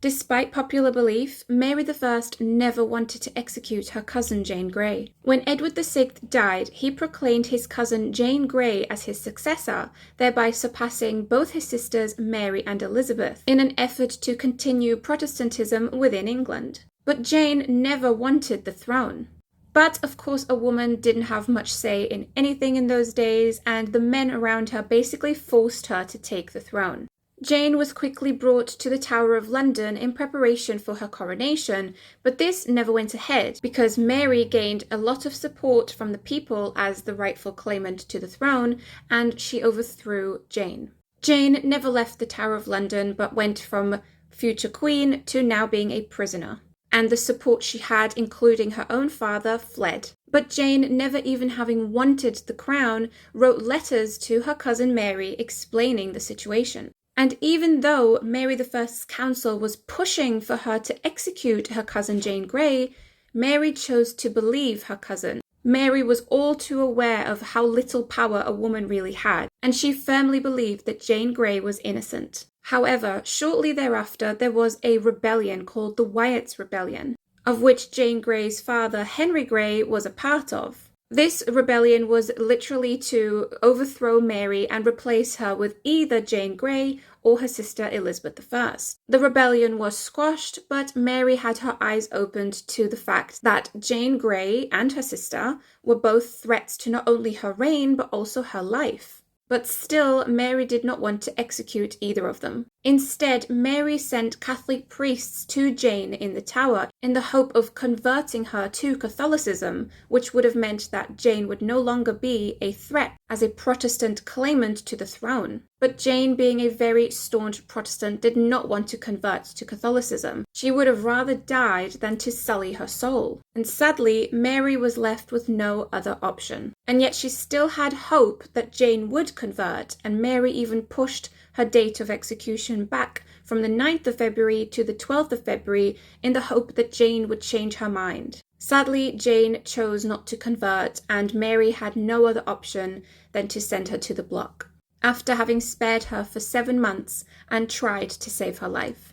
Despite popular belief, Mary I never wanted to execute her cousin Jane Grey. When Edward VI died, he proclaimed his cousin Jane Grey as his successor, thereby surpassing both his sisters Mary and Elizabeth, in an effort to continue Protestantism within England. But Jane never wanted the throne. But of course a woman didn't have much say in anything in those days, and the men around her basically forced her to take the throne. Jane was quickly brought to the Tower of London in preparation for her coronation, but this never went ahead because Mary gained a lot of support from the people as the rightful claimant to the throne, and she overthrew Jane. Jane never left the Tower of London but went from future queen to now being a prisoner, and the support she had, including her own father, fled. But Jane, never even having wanted the crown, wrote letters to her cousin Mary explaining the situation. And even though Mary I's council was pushing for her to execute her cousin Jane Grey, Mary chose to believe her cousin. Mary was all too aware of how little power a woman really had, and she firmly believed that Jane Grey was innocent. However, shortly thereafter, there was a rebellion called the Wyatt's Rebellion, of which Jane Grey's father, Henry Grey, was a part of. This rebellion was literally to overthrow Mary and replace her with either Jane Grey or her sister Elizabeth I. The rebellion was squashed, but Mary had her eyes opened to the fact that Jane Grey and her sister were both threats to not only her reign but also her life. But still, Mary did not want to execute either of them. Instead, Mary sent Catholic priests to Jane in the Tower in the hope of converting her to Catholicism, which would have meant that Jane would no longer be a threat as a Protestant claimant to the throne. But Jane, being a very staunch Protestant, did not want to convert to Catholicism. She would have rather died than to sully her soul. And sadly, Mary was left with no other option. And yet she still had hope that Jane would convert, and Mary even pushed her date of execution back from the 9th of February to the 12th of February in the hope that Jane would change her mind. Sadly, Jane chose not to convert, and Mary had no other option than to send her to the block, after having spared her for 7 months and tried to save her life.